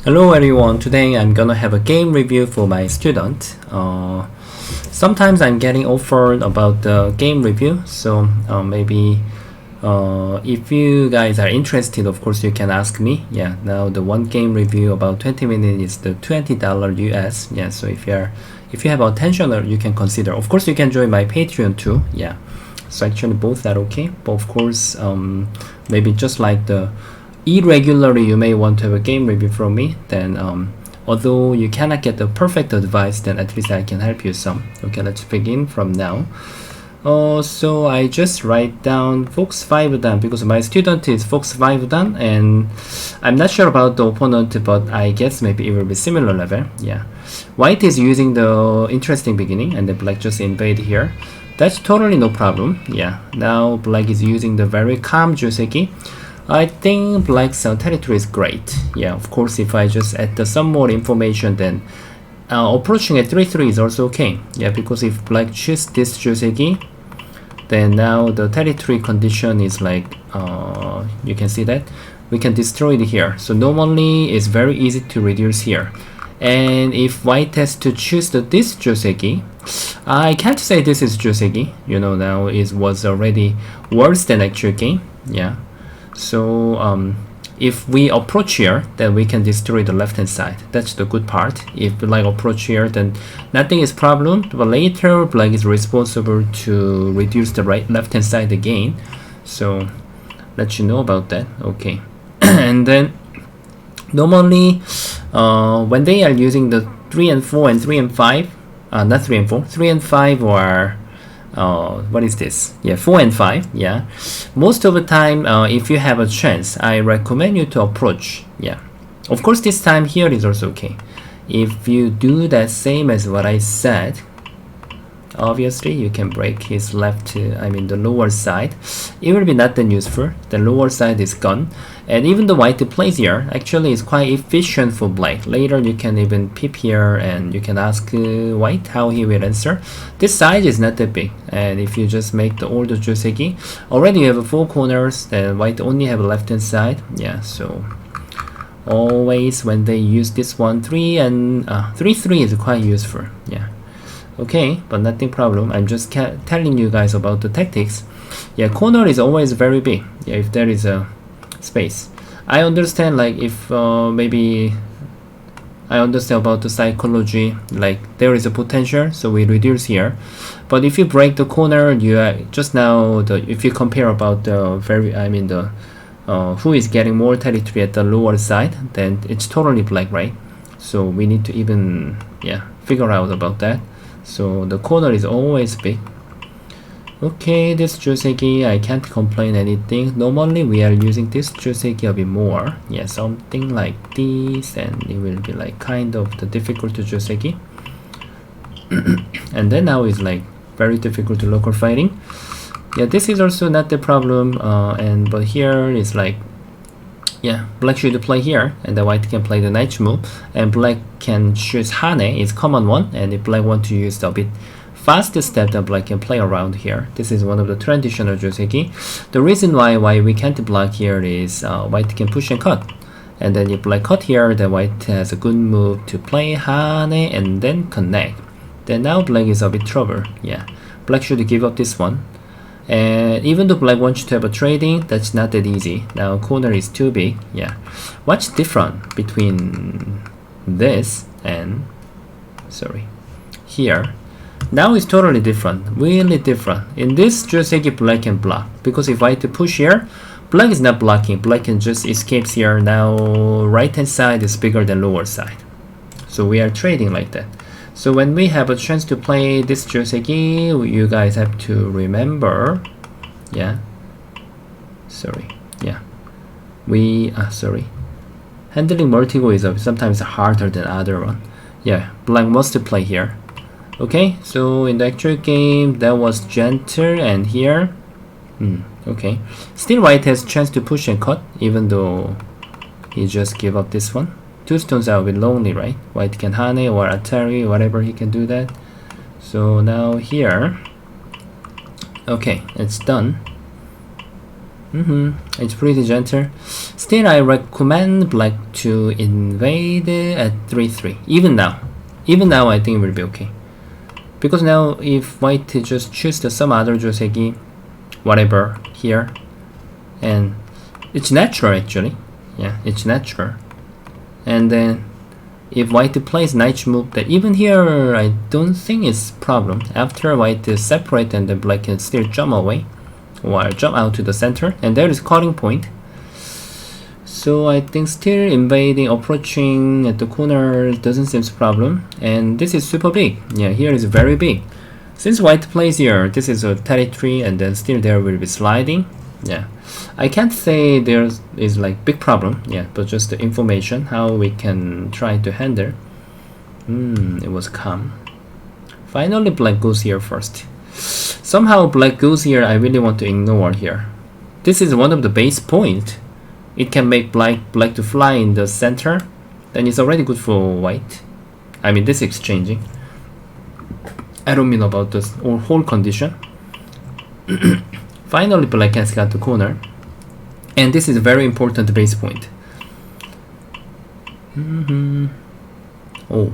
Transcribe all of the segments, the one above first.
Hello everyone, today I'm gonna have a game review for my student. Sometimes I'm getting offered about the game review, so maybe if you guys are interested, of course you can ask me. Yeah, now the one game review about 20 minutes is the $20 US. Yeah, so if you have attention, you can consider. Of course you can join my Patreon too. Yeah, so actually both are okay, but of course maybe just like the irregularly you may want to have a game review from me, then although you cannot get the perfect advice, then at least I can help you some. Okay, let's begin from now. So I just write down Fox 5 dan because my student is Fox 5 dan, and I'm not sure about the opponent, but I guess maybe it will be similar level. Yeah, white is using the interesting beginning and the black just invade here. That's totally no problem. Yeah, now black is using the very calm joseki. I think black's territory is great. Yeah, of course, if I just add some more information, then approaching at 3-3 is also okay. Yeah, because if black chooses this joseki, then now the territory condition is like, you can see that we can destroy it here. So normally it's very easy to reduce here. And if white has to choose this joseki, I can't say this is joseki. You know, now it was already worse than actual game. Yeah. So if we approach here, then we can destroy the left hand side. That's the good part. If we like approach here, then nothing is problem, but later black is responsible to reduce the left hand side again. So let you know about that. Okay. And then normally when they are using the 3 and 4 and 3 and 5, not 3 and 4, 3 and 5 or what is this? Yeah, 4 and 5. Yeah, most of the time if you have a chance, I recommend you to approach. Yeah, of course this time here is also okay. If you do that same as what I said, obviously you can break his left, the lower side. It will be not that useful. The lower side is gone, and even the white plays here actually is quite efficient for black. Later you can even peep here and you can ask white how he will answer. This side is not that big, and if you just make the older joseki, already you have 4 corners, then white only have a left hand side. Yeah, so always when they use this one, 3 and 3-3 is quite useful. Yeah. Okay, but nothing problem. I'm just telling you guys about the tactics. Yeah, corner is always very big. Yeah, if there is a space. I understand, like if maybe I understand about the psychology, like there is a potential, so we reduce here. But if you break the corner, you just now if you compare about the who is getting more territory at the lower side, then it's totally black, right? So we need to even figure out about that. So the corner is always big. Okay, this joseki, I can't complain anything. Normally we are using this joseki a bit more. Yeah, something like this, and it will be like kind of the difficult to joseki. And then now it's like very difficult to local fighting. Yeah, this is also not the problem. But here is like, yeah, black should play here, and the white can play the knight move, and black can choose Hane, is common one, and if black want to use the bit faster step, then black can play around here. This is one of the traditional joseki. The reason why we can't block here is white can push and cut, and then if black cut here, then white has a good move to play Hane and then connect. Then now black is a bit trouble. Yeah, black should give up this one. And even though black wants to have a trading, that's not that easy. Now corner is too big. Yeah, what's different between this and here? Now it's totally different, really different. In this joseki, black can block, because if I push here, black is not blocking. Black can just escapes here. Now right hand side is bigger than lower side, so we are trading like that. So when we have a chance to play this joseki, you guys have to remember, handling multi-go is sometimes harder than other one. Yeah, black must play here. Okay, so in the actual game that was gentle, and here, okay, still white has chance to push and cut, even though he just give up this one. 2 stones are a bit lonely, right? White can Hane or Atari, whatever, he can do that. So now here, okay, it's done. It's pretty gentle. Still, I recommend black to invade at 3-3. Even now, I think it will be okay. Because now, if white just choose some other joseki, whatever here, and it's natural actually. Yeah, it's natural. And then, if white plays knight move, that even here, I don't think it's problem. After white is separate, and then black can still jump away. Or jump out to the center, and there is calling point. So I think still invading, approaching at the corner doesn't seem a problem, and this is super big. Yeah, here is very big. Since white plays here, this is a territory, and then still there will be sliding. Yeah, I can't say there is like big problem. Yeah, but just the information how we can try to handle. It was calm. Finally, black goes here first. Somehow black goes here, I really want to ignore here. This is one of the base point. It can make black to fly in the center. Then it's already good for white. I mean, this exchanging. I don't mean about this whole condition. Finally, black has got the corner. And this is a very important base point. Oh.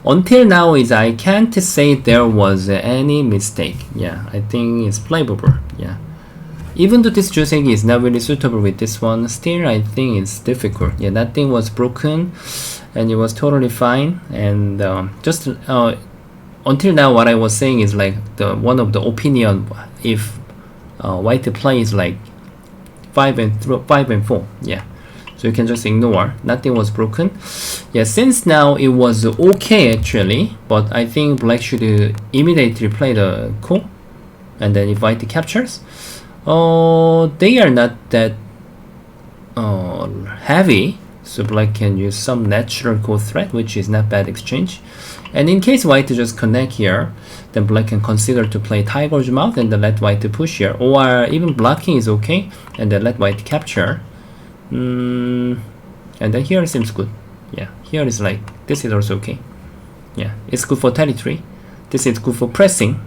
Until now is I can't say there was any mistake. Yeah, I think it's playable. Yeah, even though this joseki is not really suitable with this one, still I think it's difficult. Yeah, that thing was broken, and it was totally fine. And just until now, what I was saying is like the one of the opinion if white plays like 5 and 4. Yeah. So you can just ignore, nothing was broken. Yeah, since now it was okay actually, but I think black should immediately play the ko, and then if white captures, they are not that heavy, so black can use some natural ko threat, which is not bad exchange. And in case white just connect here, then black can consider to play tiger's mouth and then let white push here, or even blocking is okay, and then let white capture. And then here seems good. Yeah, here is like, this is also okay. Yeah, it's good for territory. This is good for pressing.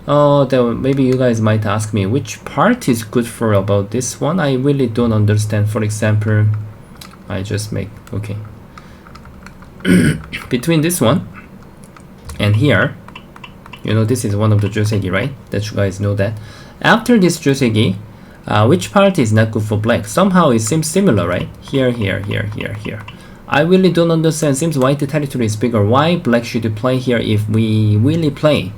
Then maybe you guys might ask me which part is good for about this one. I really don't understand. For example, I just make, okay. Between this one and here, you know, this is one of the joseki, right? That you guys know that. After this joseki, which part is not good for black? Somehow it seems similar, right? Here, here, here, here, here. I really don't understand. Seems white territory is bigger. Why black should play here if we really play?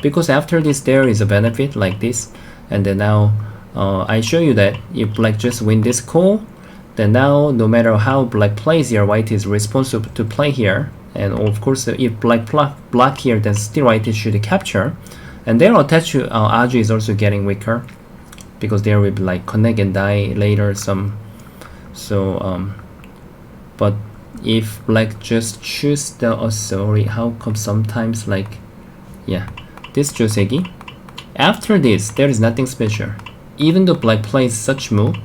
Because after this there is a benefit like this, and then now I show you that if black just win this call, then now no matter how black plays here, white is responsible to play here. And of course, if black block here, then still white should capture. And their attach Aju is also getting weaker, because there will be like connect and die later some. So but if black just choose the sorry, how come sometimes like, yeah, this joseki, after this there is nothing special, even though black plays such move,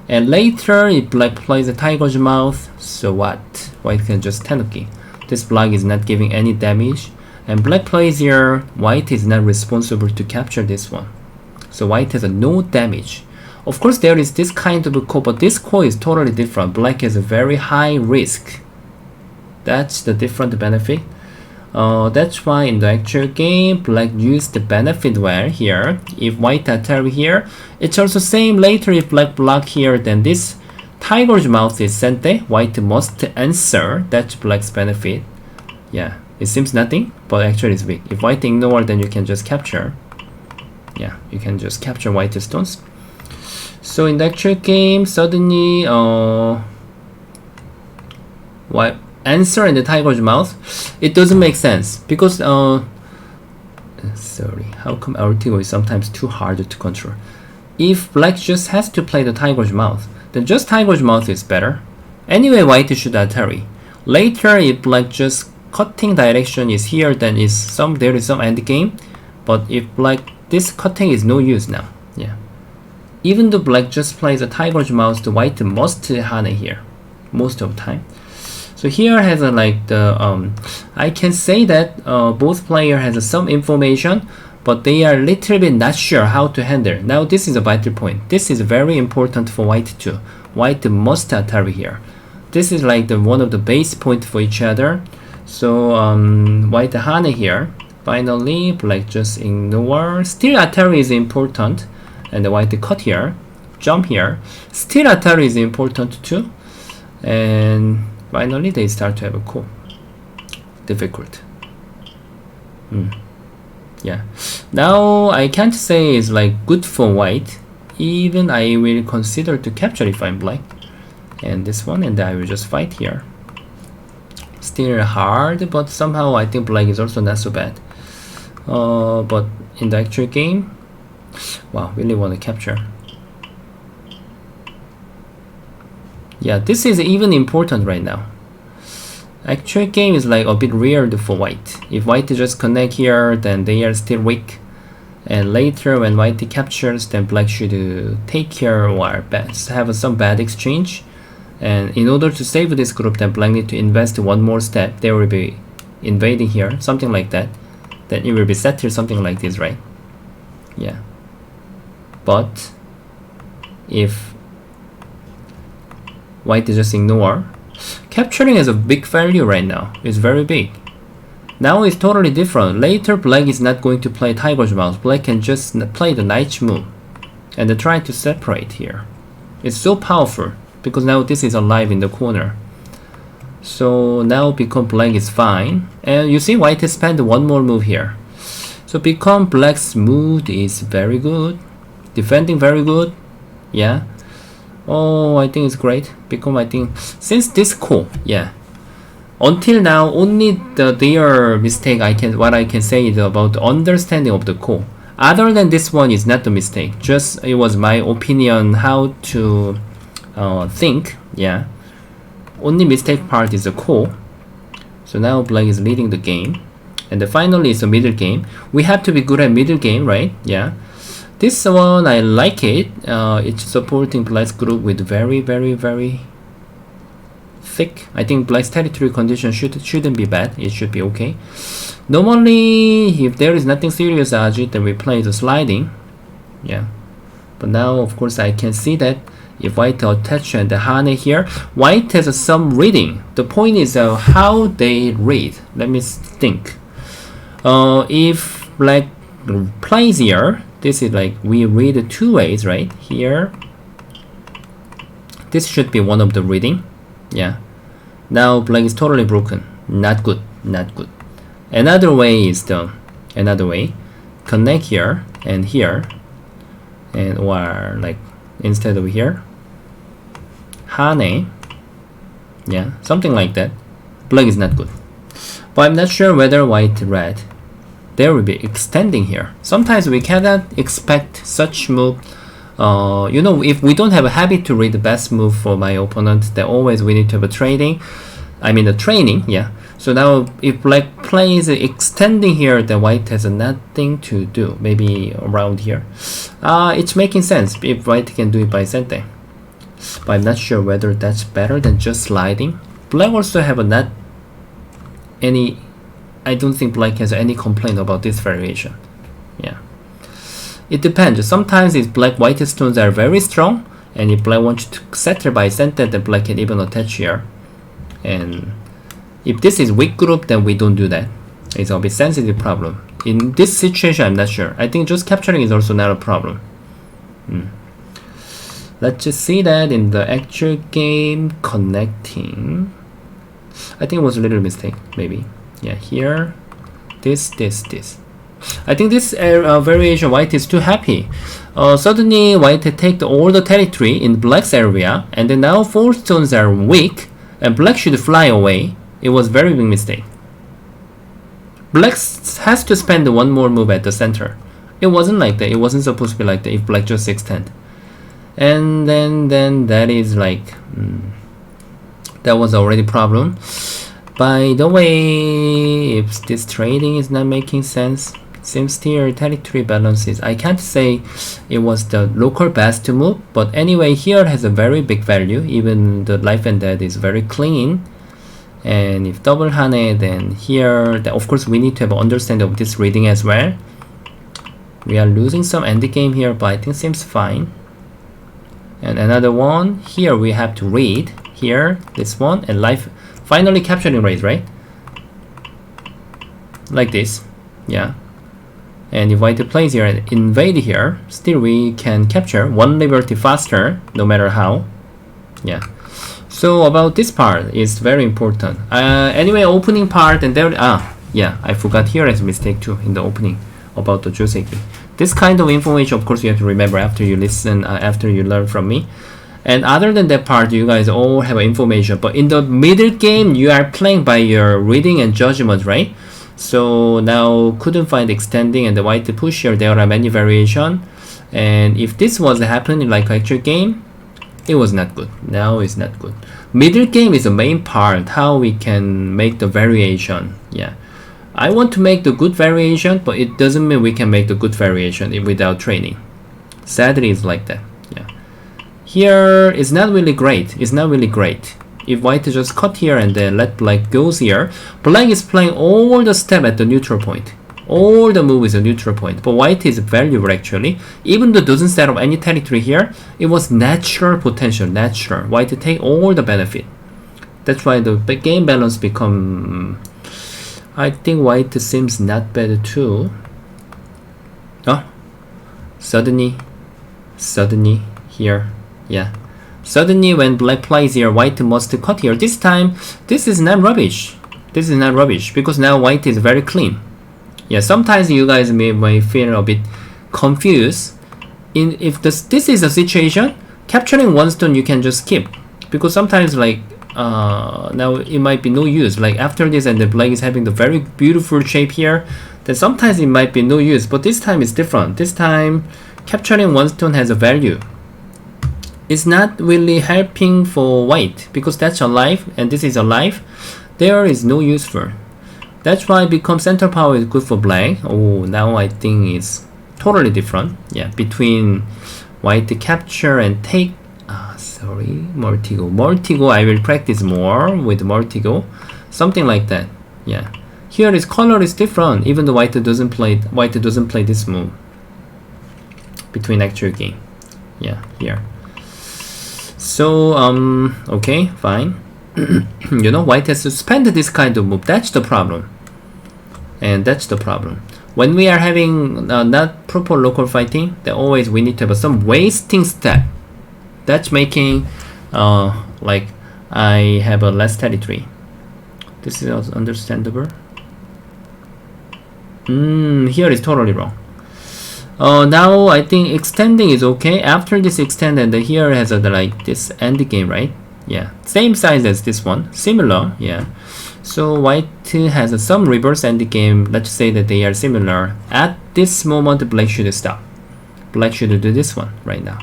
and later if black plays a tiger's mouth, so what, white can just tenuki. This block is not giving any damage, and black plays here, white is not responsible to capture this one. So white has no damage. Of course there is this kind of a core, but this core is totally different. Black has a very high risk. That's the different benefit. That's why in the actual game, black used the benefit well here. If white attack here, it's also same later. If black block here, then this tiger's mouth is sente. White must answer. That's black's benefit. Yeah, it seems nothing, but actually it's weak. If white ignore, then you can just capture. Yeah, you can just capture white stones. So in the actual game, suddenly what answer in the tiger's mouth, it doesn't make sense, because sorry, how come Artigo is sometimes too hard to control? If black just has to play the tiger's mouth, then just tiger's mouth is better. Anyway, white should Atari. Later, if black just cutting direction is here, then is there is some end game. But if black, this cutting is no use now. Yeah. Even though black just plays a tiger's mouth, the white must hane here most of the time. So here has a like the I can say that both player has some information, but they are little bit not sure how to handle. Now this is a vital point. This is very important for white too. White must Atari here. This is like the one of the base point for each other. So white Hane here. Finally, black just ignore. Still Atari is important, and the white cut here, jump here. Still Atari is important too, and finally they start to have a coup. Difficult. Yeah. Now I can't say it's like good for white. Even I will consider to capture if I'm black. And this one, and I will just fight here. Still hard, but somehow I think black is also not so bad. But in the actual game, wow, really want to capture. Yeah, this is even important right now. Actual game is like a bit weird for white. If white just connect here, then they are still weak. And later when white captures, then black should take care or have some bad exchange. And in order to save this group, then black need to invest one more step. They will be invading here, something like that. Then it will be settled something like this, right? Yeah. But if white just ignore, capturing has a big value right now. It's very big. Now it's totally different. Later black is not going to play tiger's mouth. Black can just play the knight move and try to separate here. It's so powerful because now this is alive in the corner. So now become black is fine, and you see white has spent one more move here. So become black's mood is very good, defending very good. Yeah. Oh, I think it's great. Become, I think since this core, yeah. Until now, only their mistake what I can say is about the understanding of the core. Other than this one is not the mistake. Just it was my opinion how to think. Yeah. Only mistake part is the core. So now black is leading the game, and finally it's a middle game. We have to be good at middle game, right? Yeah. This one I like it. It's supporting black's group with very thick. I think black's territory condition shouldn't be bad. It should be okay. Normally, if there is nothing serious Ajit, then we play the sliding. Yeah. But now, of course, I can see that if white attach and the Hane here, white has some reading. The point is how they read. Let me think. If black plays here, this is like we read two ways, right? Here, this should be one of the reading. Yeah. Now black is totally broken. Not good. Not good. Another way is another way. Connect here and here, and or like instead of here, Hane. Yeah, something like that. Black is not good. But I'm not sure whether white red. There will be extending here. Sometimes we cannot expect such move. You know, if we don't have a habit to read the best move for my opponent, then always we need to have a training. I mean the training, yeah. So now if black plays extending here, then white has nothing to do. Maybe around here. It's making sense if white can do it by sente. But I'm not sure whether that's better than just sliding. Black also have not any. I don't think black has any complaint about this variation. Yeah. It depends. Sometimes if black white stones are very strong, and if black wants to settle by sente, then black can even attach here. And if this is weak group, then we don't do that. It's a bit sensitive problem. In this situation, I'm not sure. I think just capturing is also not a problem. Let's just see that in the actual game connecting. I think it was a little mistake, maybe. Yeah, here, this. I think this variation white is too happy. Suddenly white take all the territory in black's area, and then now 4 stones are weak, and black should fly away. It was very big mistake. Black has to spend one more move at the center. It wasn't like that. It wasn't supposed to be like that if black just extend. And then that is like that was already problem. By the way, if this trading is not making sense, seems still territory balances. I can't say it was the local best move, but anyway, here has a very big value. Even the life and death is very clean. And if double Hane, then here, of course, we need to have an understanding of this reading as well. We are losing some endgame here, but I think seems fine. And another one here we have to read here, this one, and life finally capturing rate, right? Like this, yeah. And if white plays here and invade here, still we can capture one liberty faster, no matter how. Yeah. So about this part is very important. Anyway, opening part and there. Yeah, I forgot here as a mistake too in the opening about the joseki. This kind of information, of course, you have to remember after you listen, after you learn from me. And other than that part, you guys all have information. But in the middle game, you are playing by your reading and judgment, right? So now couldn't find extending and the white push here. There are many variation. And if this was happening like actual game, it was not good. Now it's not good. Middle game is the main part. How we can make the variation. Yeah. I want to make the good variation, but it doesn't mean we can make the good variation without training. Sadly, it's like that. Yeah. Here is not really great. It's not really great. If white just cut here and then let black goes here, black is playing all the step at the neutral point. All the move is a neutral point. But white is valuable actually. Even though it doesn't set up any territory here, it was natural potential. Natural. White take all the benefit. That's why the game balance become. I think white seems not bad too. Oh, suddenly here, yeah. Suddenly when black plays here, white must cut here. This time, this is not rubbish. This is not rubbish because now white is very clean. Yeah, sometimes you guys may feel a bit confused. If this is a situation, capturing one stone you can just skip because sometimes like. Now it might be no use like after this and the black is having the very beautiful shape here, then sometimes it might be no use, but this time it's different. This time capturing one stone has a value. It's not really helping for white because that's alive and this is alive. There is no use for. That's why become center power is good for black. Oh, now I think it's totally different. Yeah, between white capture and take. Sorry, Mortigo. I will practice more with Mortigo. Something like that. Yeah. Here is color is different. Even though white doesn't play this move. Between actual game. Yeah, here. So okay, fine. You know, white has suspended this kind of move. That's the problem. And that's the problem. When we are having not proper local fighting, then always we need to have some wasting step. That's making like I have a less territory. This is also understandable. Here is totally wrong. Now I think extending is okay. After this extend and here has a like this end game, right? Yeah, same size as this one, similar. Yeah. So white has some reverse end game. Let's say that they are similar. At this moment, black should stop. Black should do this one right now.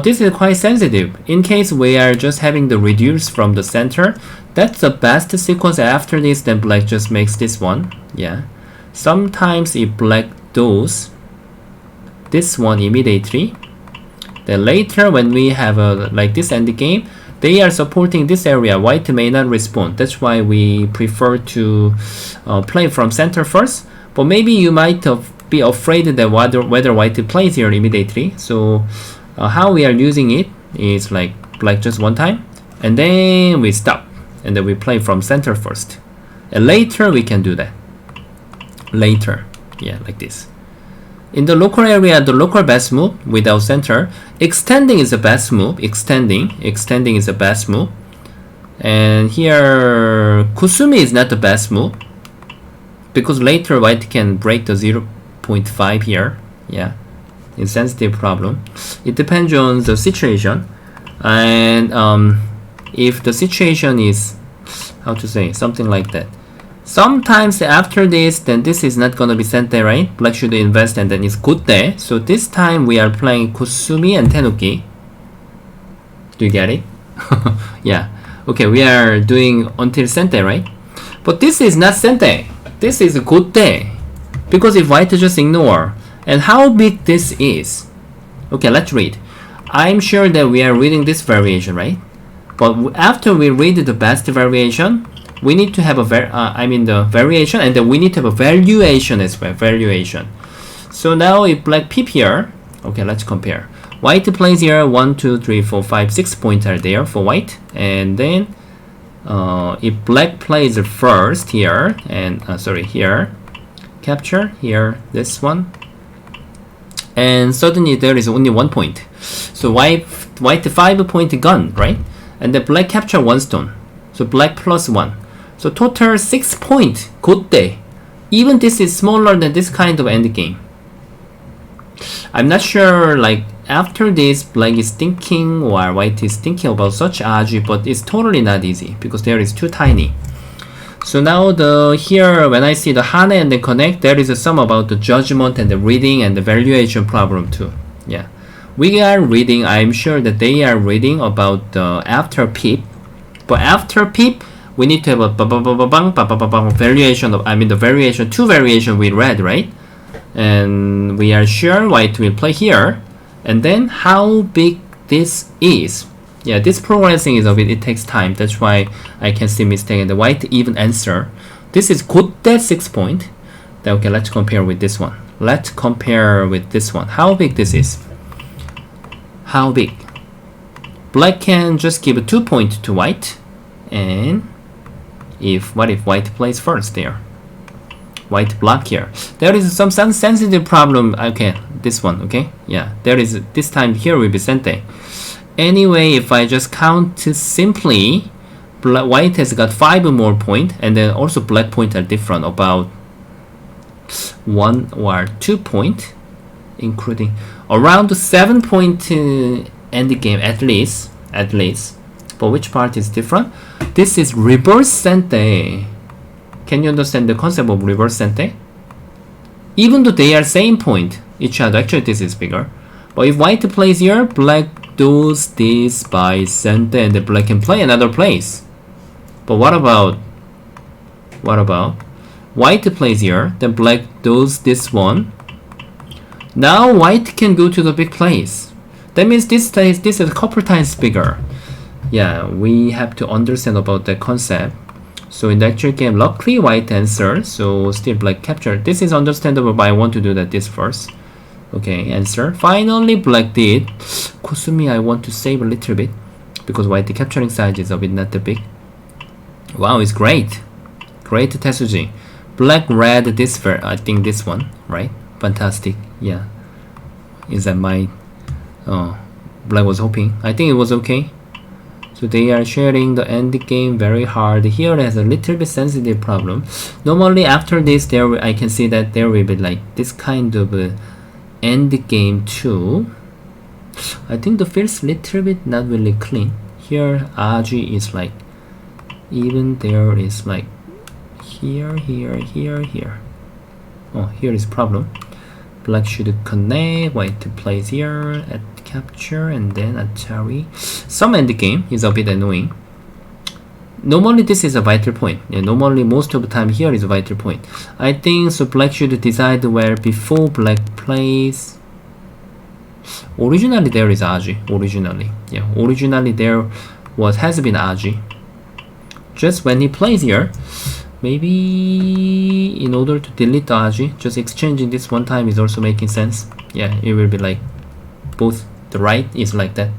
This is quite sensitive. In case we are just having the reduce from the center, that's the best sequence. After this, then black just makes this one. Yeah. Sometimes if black does this one immediately, then later when we have a like this end game, they are supporting this area. White may not respond. That's why we prefer to play from center first. But maybe you might be afraid that whether white plays here immediately. So how we are using it is like black just one time, and then we stop, and then we play from center first, and later we can do that. Later, yeah, like this. In the local area, the local best move without center. Extending is the best move. Extending is the best move. And here, Kusumi is not the best move because later white can break the 0.5 here. Yeah, insensitive problem. It depends on the situation, and if the situation is how to say something like that. Sometimes after this, then this is not gonna be sente, right? Black should invest and then it's good day. So this time we are playing Kusumi and Tenuki. Do you get it? Yeah. Okay, we are doing until sente, right? But this is not sente. This is a good day. Because if white just ignore, and how big this is. Okay, let's read. I'm sure that we are reading this variation, right? But after we read the best variation, we need to have a the variation, and then we need to have a valuation as well. Valuation. So now if black peep here, okay, let's compare. White plays here 1, 2, 3, 4, 5, 6 points are there for white, and then if black plays first here and here, capture here this one, and suddenly there is only 1 point. So white 5 point gone, right? And then black capture 1 stone. So black plus 1. So total 6 point. Good day. Even this is smaller than this kind of endgame. I'm not sure, like, after this, black is thinking or white is thinking about such aji, but it's totally not easy because there is too tiny. So now here when I see the hane and the connect, there is a sum about the judgment and the reading and the valuation problem too. Yeah, we are reading. I'm sure that they are reading about the after peep, but after peep we need to have a variation of, I mean the variation, 2 variation we read, right? And we are sure white will play here, and then how big this is. Yeah, this progressing is a bit, it takes time. That's why I can see mistake in the white even answer. This is good at 6 point. Then okay, let's compare with this one. Let's compare with this one. How big this is? How big? Black can just give a 2 point to white, and what if white plays first there? White block here. There is some sensitive problem. Okay, this one. Okay, yeah, there is this time here will be sente. Anyway, if I just count simply, white has got 5 more points, and then also black points are different, about 1 or 2 points, including around 7 point end game at least. But which part is different? This is reverse sente. Can you understand the concept of reverse sente? Even though they are same point each other, actually this is bigger. But if white plays here, black does this by sente, and the black can play another place. But what about white plays here, then black does this one. Now white can go to the big place. That means this is a couple times bigger. Yeah, we have to understand about that concept. So in the actual game, luckily white answer, so still black capture. This is understandable, but I want to do this first. Okay, answer. Finally, black did. Kusumi, I want to save a little bit because white capturing size is a bit not that big. Wow, it's great. Great Tetsuji. Black read this I think this one, right? Fantastic. Yeah. Is that my black was hoping. I think it was okay. So they are sharing the end game very hard. Here has a little bit sensitive problem. Normally after this, I can see that there will be like this kind of end game too. I think the feels little bit not really clean. Here aji is like, even there is like here. Oh, here is problem. Black should connect, white plays here at capture, and then Atari. Some end game is a bit annoying. Normally this is a vital point. Yeah, normally most of the time here is a vital point. I think so black should decide where before black plays. Originally there is aji. Originally there has been aji. Just when he plays here, maybe in order to delete the aji, just exchanging this one time is also making sense. Yeah, it will be like both. The right is like that.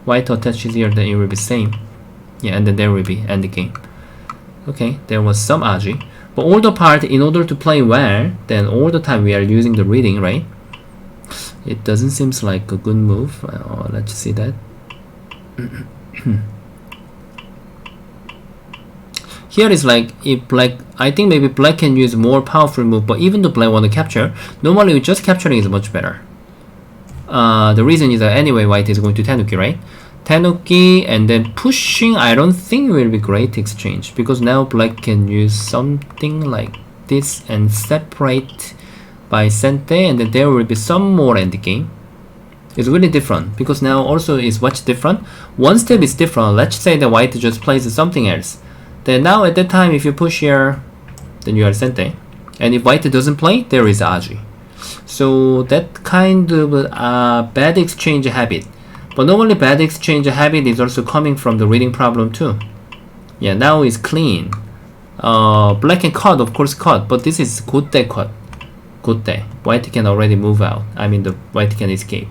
White attaches here, then it will be same. Yeah, and then there will be end game. Okay, there was some aji, but all the part in order to play well, then all the time we are using the reading, right? It doesn't seem like a good move. Let's see that. Here is like if black, I think maybe black can use more powerful move, but even though black want to capture, normally just capturing is much better. The reason is that anyway white is going to tenuki, right? Tenuki and then pushing, I don't think will be great exchange because now black can use something like this and separate by sente, and then there will be some more end game. It's really different because now also is much different. One step is different. Let's say the white just plays something else. Then now at that time if you push here, then you are sente, and if white doesn't play, there is aji. So that kind of bad exchange habit. But normally bad exchange habit is also coming from the reading problem too. Yeah, now it's clean. Black and cut, of course cut, but this is good day cut. good day. White can already move out. I mean, the white can escape.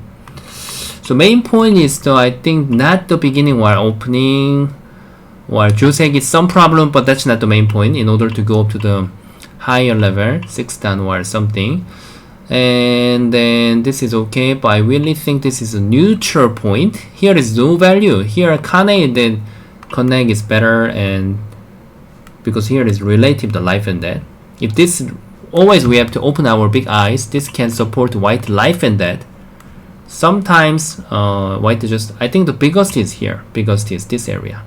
So main point is though, I think not the beginning while opening or joseki some problem, but that's not the main point. In order to go up to the higher level, 6 dan or something. And then this is okay, but I really think this is a neutral point. Here is no value. Here Kane then connect is better, and because here is relative the life and death. If this always we have to open our big eyes, this can support white life and death. Sometimes white just, I think the biggest is here. Biggest is this area.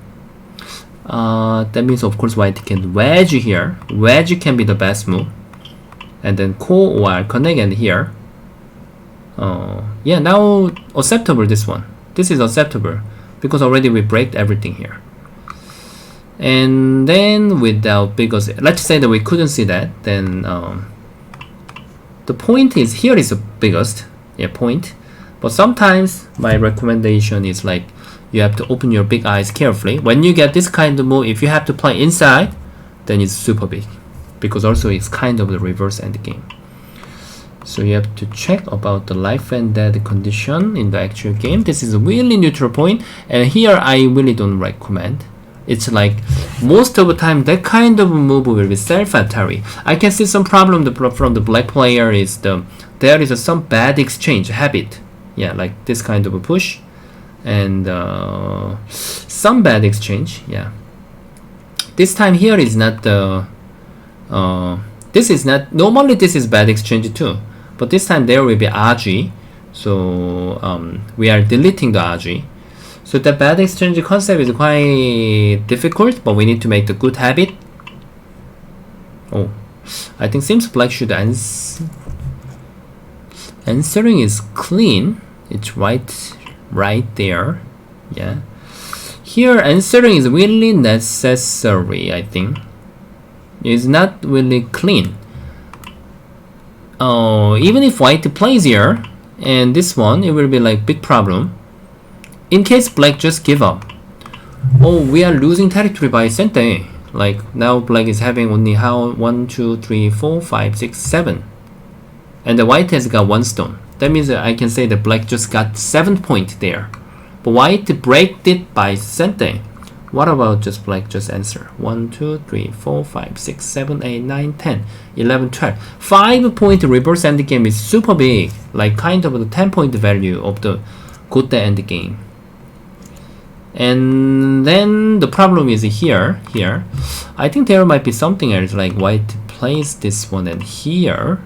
That means of course white can wedge here. Wedge can be the best move. And then call or connect and here. Yeah, now acceptable this one. This is acceptable because already we break everything here. And then without, because let's say that we couldn't see that, then the point is here is the biggest, yeah, point. But sometimes my recommendation is like you have to open your big eyes carefully. When you get this kind of move, if you have to play inside, then it's super big. Because also it's kind of the reverse endgame. So you have to check about the life and death condition in the actual game. This is a really neutral point, and here I really don't recommend. It's like most of the time that kind of move will be self-atari. I can see some problem from the black player is there is some bad exchange habit. Yeah, like this kind of a push and some bad exchange. Yeah. This time here is not the this is not, normally this is bad exchange too, but this time there will be RG, so we are deleting the RG. So the bad exchange concept is quite difficult, but we need to make the good habit. Oh, I think seems black should answering is clean. It's right there. Yeah. Here answering is really necessary, I think. It's not really clean. Even if white plays here and this one, it will be like big problem. In case black just give up. Oh, we are losing territory by sente. Like now black is having only how 1, 2, 3, 4, 5, 6, 7. And the white has got 1 stone. That means that I can say that black just got 7 points there. But white break it by sente. What about just black just answer? 1, 2, 3, 4, 5, 6, 7, 8, 9, 10, 11, 12. 5 point reverse endgame is super big. Like kind of the 10 point value of the good endgame. And then the problem is here. I think there might be something else, like white plays this one and here.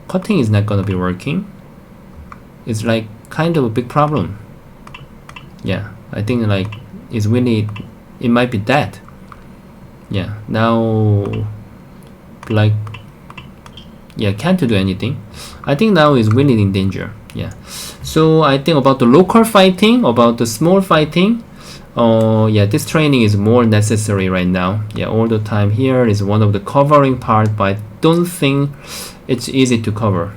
Cutting is not gonna be working. It's like kind of a big problem. Yeah, I think like it's really, it might be that. Yeah, now like, yeah, can't do anything. I think now is really in danger. Yeah, so I think about the local fighting, about the small fighting, yeah, this training is more necessary right now. Yeah, all the time here is one of the covering part, but I don't think it's easy to cover.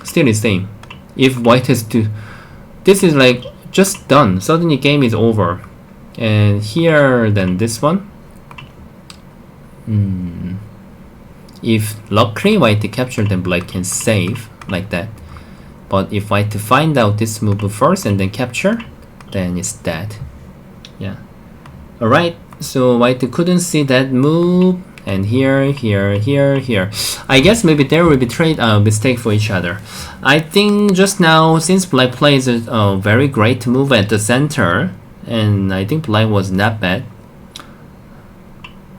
Still the same. If white has to, this is like just done. Suddenly game is over. And here, then this one. If luckily white capture, then black can save like that. But if white find out this move first and then capture, then it's dead. Yeah. Alright, so white couldn't see that move, and here. I guess maybe there will be trade mistake for each other. I think just now, since black plays a very great move at the center, and I think black was not bad.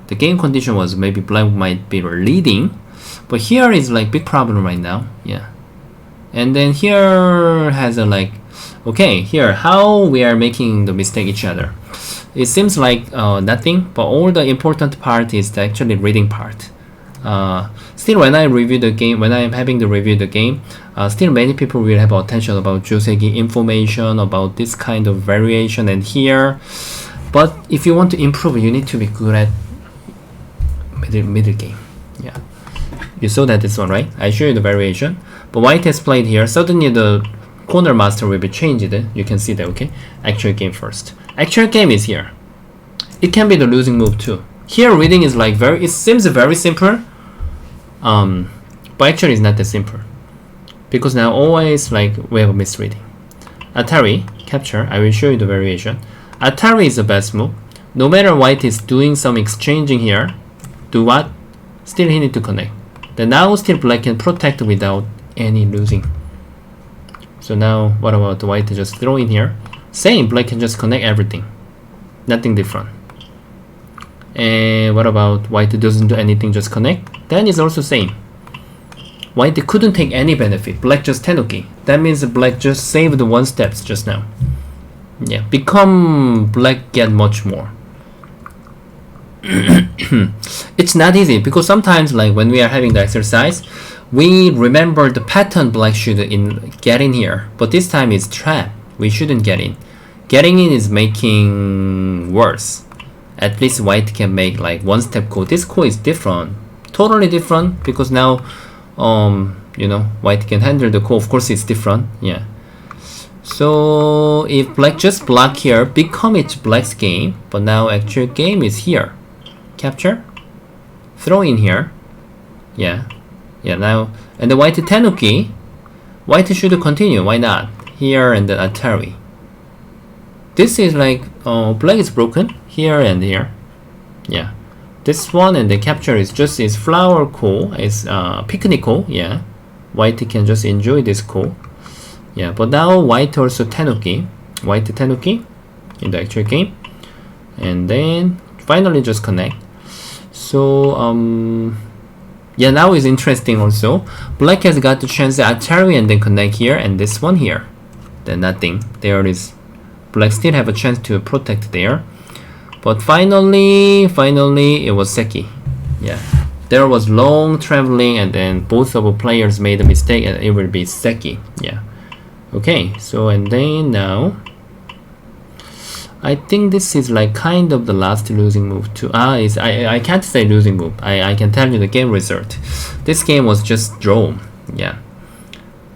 The game condition was maybe black might be leading, but here is like big problem right now. Yeah. And then here has a like, okay, here how we are making the mistake each other. It seems like nothing, but all the important part is the actually reading part. Still, when I review the game, when I am having to review the game, still many people will have attention about joseki information, about this kind of variation and here. But if you want to improve, you need to be good at middle game. Yeah, you saw that this one, right? I show you the variation. But white has played here. Suddenly the corner master will be changed. You can see that. Okay, actual game first. Actual game is here. It can be the losing move too. Here reading is like it seems very simple. But actually it's not that simple. because now always like we have a misreading. Atari, capture, I will show you the variation. Atari is the best move. No matter white is doing some exchanging here, do what? Still he need to connect. Then now still black can protect without any losing. So now what about the white just throw in here? Same, black can just connect everything. Nothing different. And what about white doesn't do anything, just connect? Then it's also same. White couldn't take any benefit. Black just tenuki. That means black just saved one steps just now. Yeah, become black get much more. It's not easy because sometimes like when we are having the exercise, we remember the pattern black should get in here, but this time it's trap. We shouldn't get in. Getting in is making worse. At least white can make like one step code. This code is different, totally different, because now you know, white can handle the code. Of course it's different. Yeah. So if black just block here, become it's black's game, but now actual game is here. Capture, throw in here. Yeah, now, and the white tenuki, white should continue, why not? Here and the Atari. This is like, black is broken, here and here. Yeah, this one and the capture is just is flower core, is picnic core, yeah. White can just enjoy this core. Yeah, but now white also tenuki, white tenuki in the actual game. And then finally just connect. So yeah, now is interesting also. Black has got the chance at Atari and then connect here and this one here. Then nothing. There is black still have a chance to protect there. But finally it was seki. Yeah. There was long traveling and then both of the players made a mistake and it will be seki. Yeah. Okay, so and then now I think this is like kind of the last losing move too. I can't say losing move. I can tell you the game result. This game was just drawn. Yeah.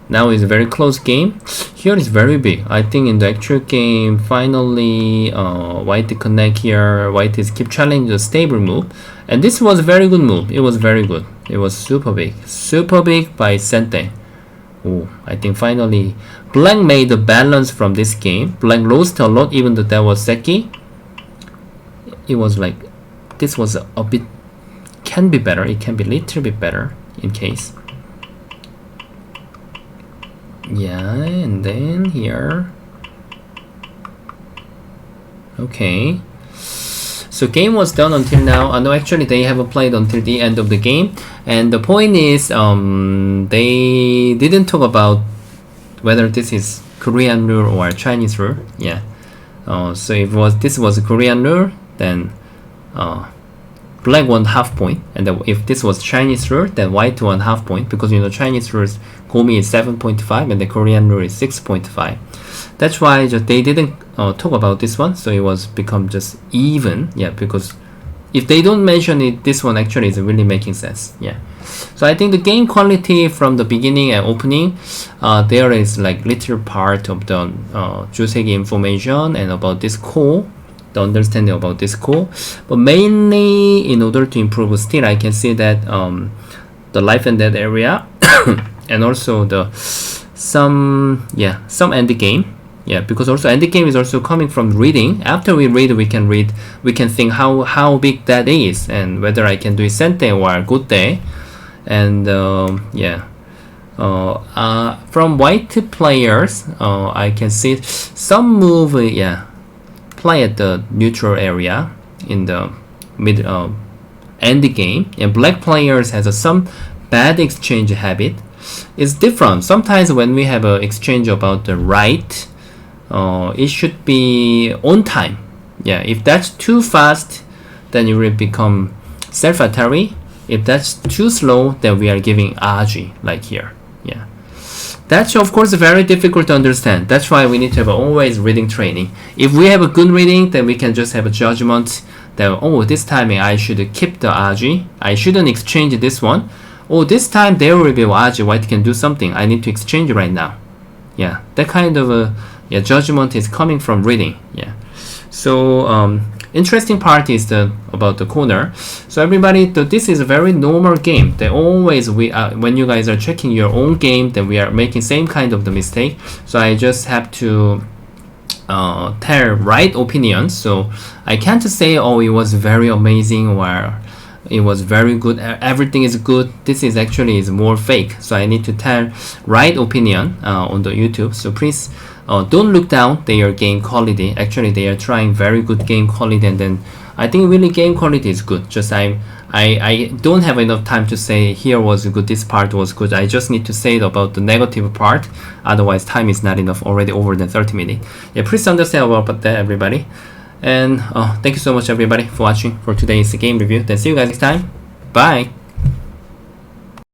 Now it's a very close game. Here is very big. I think in the actual game, finally white connect here. White is keep challenging the stable move. And this was a very good move. It was very good. It was super big. Super big by sente. Oh, I think finally black made the balance from this game. Black lost a lot even though that was seki. It was like, this was a bit, can be better. It can be a little bit better in case. Yeah, and then here. Okay. So game was done until now. No, actually they haven't played until the end of the game. And the point is, they didn't talk about whether this is Korean rule or Chinese rule. Yeah. So if this was a Korean rule, then black won half point, and if this was Chinese rule, then white won half point, because you know Chinese rules Komi is 7.5 and the Korean rule is 6.5. That's why they didn't talk about this one, so it was become just even. Yeah, because if they don't mention it, this one actually is really making sense. Yeah. So I think the game quality from the beginning and opening, there is like little part of the joseki information and about this core, the understanding about this core, but mainly in order to improve, still I can see that the life and death area and also the some end game. Yeah, because also end game is also coming from reading. After we read, we can think how big that is and whether I can do sente or good day. And from white players, I can see some move play at the neutral area in the mid end game, and black players has some bad exchange habit. It's different. Sometimes when we have an exchange about the right, it should be on time. Yeah, if that's too fast, then it will become self-atari. If that's too slow, then we are giving aji, like here. Yeah, that's of course very difficult to understand. That's why we need to have always reading training. If we have a good reading, then we can just have a judgment that, oh, this timing I should keep the aji. I shouldn't exchange this one. Oh, this time there will be aji. White can do something. I need to exchange right now. Yeah, that kind of judgment is coming from reading. Yeah. So interesting part is about the corner. So everybody, this is a very normal game. They always when you guys are checking your own game, then we are making same kind of the mistake. So I just have to tell right opinion. So I can't say, oh, it was very amazing or it was very good, everything is good. This is actually is more fake. So I need to tell right opinion on the YouTube. So please don't look down their game quality. Actually they are trying very good game quality, and then I think really game quality is good. Just I don't have enough time to say here was good, this part was good. I just need to say it about the negative part, otherwise time is not enough, already over than 30 minutes. Yeah, please understand about that, everybody. And thank you so much everybody for watching for today's game review. Then see you guys next time. Bye.